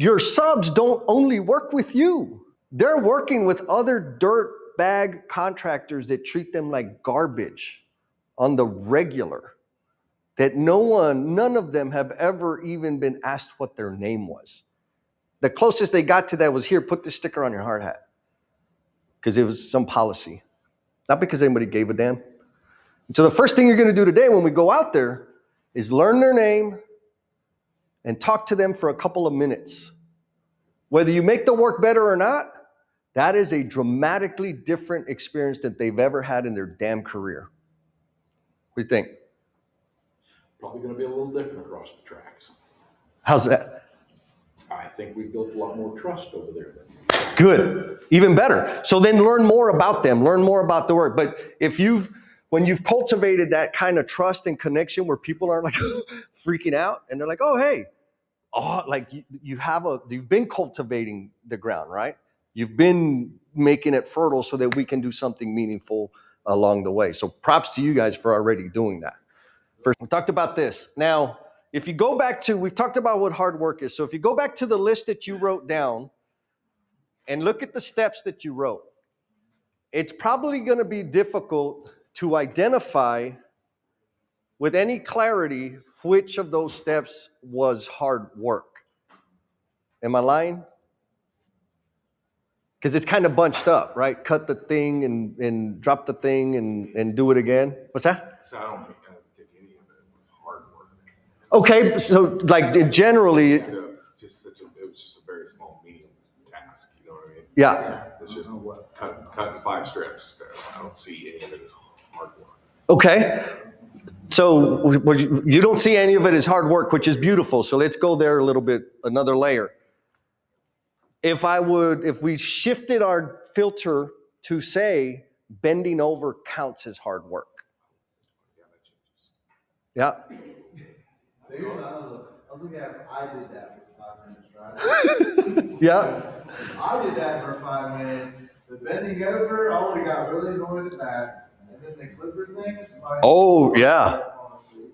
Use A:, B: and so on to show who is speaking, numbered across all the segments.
A: Your subs don't only work with you. They're working with other dirt bag contractors that treat them like garbage on the regular. That none of them have ever even been asked what their name was. The closest they got to that was, here, put this sticker on your hard hat. Because it was some policy. Not because anybody gave a damn. So the first thing you're gonna do today when we go out there is learn their name and talk to them for a couple of minutes. Whether you make the work better or not, that is a dramatically different experience that they've ever had in their damn career. What do you think?
B: Probably going to be a little different across the tracks.
A: How's that?
B: I think we've built a lot more trust over there.
A: Good, even better. So then learn more about them, learn more about the work. But when you've cultivated that kind of trust and connection where people aren't like freaking out and they're like, oh, hey, like you've been cultivating the ground, right? You've been making it fertile so that we can do something meaningful along the way. So props to you guys for already doing that. First, we talked about this. Now, if you go back to, we've talked about what hard work is. So if you go back to the list that you wrote down and look at the steps that you wrote, it's probably going to be difficult to identify with any clarity which of those steps was hard work. Am I lying? Because it's kind of bunched up, right? Cut the thing and drop the thing and do it again. What's that?
B: So I don't think any of it was hard work.
A: Okay, so like generally,
B: It was just a very small, medium task. You know what I mean?
A: Yeah.
B: It's just cutting 5 strips. I don't see any of it as hard work.
A: Okay. So you don't see any of it as hard work, which is beautiful. So let's go there a little bit, another layer. If we shifted our filter to say bending over counts as hard work. Yeah.
C: So here's I was looking at, I did that for 5 minutes, right?
A: Yeah.
C: I did that for 5 minutes. The bending over, I would have got really annoyed at that. And then the clipper thing,
A: oh yeah.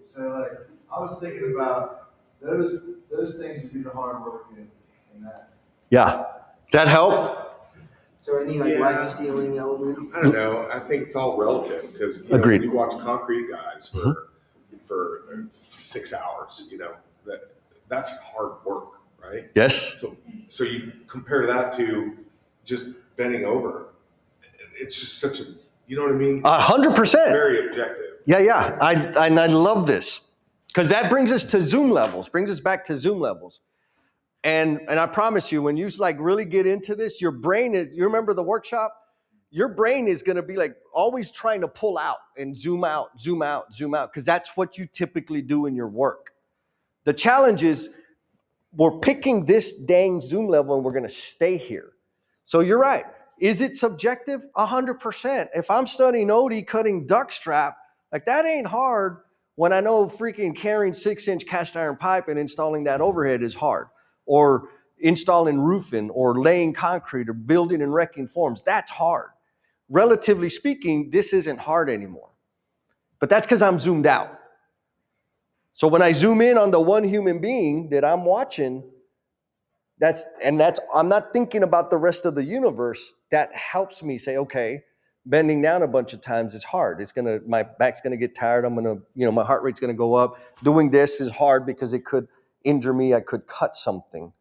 C: So like I was thinking about those things would be the hard work in that.
A: Yeah. Does that help?
D: So any like life stealing elements?
B: I don't know. I think it's all relative because
A: Agreed.
B: You watch concrete guys for 6 hours. You know that's hard work, right?
A: Yes.
B: So you compare that to just bending over. It's just such a, you know what I mean?
A: 100%.
B: Very objective.
A: Yeah. I love this because that brings us to Zoom levels. Brings us back to Zoom levels. And I promise you, when you like really get into this, your brain is, you remember the workshop? Your brain is going to be like always trying to pull out and zoom out, because that's what you typically do in your work. The challenge is we're picking this dang Zoom level and we're going to stay here. So you're right. Is it subjective? 100%. If I'm studying OD cutting duct strap, like that ain't hard when I know freaking carrying 6-inch cast iron pipe and installing that overhead is hard. Or installing roofing or laying concrete or building and wrecking forms. That's hard. Relatively speaking, this isn't hard anymore. But that's because I'm zoomed out. So when I zoom in on the one human being that I'm watching, I'm not thinking about the rest of the universe. That helps me say, okay, bending down a bunch of times is hard. My back's gonna get tired. My heart rate's gonna go up. Doing this is hard because it could injure me. I could cut something.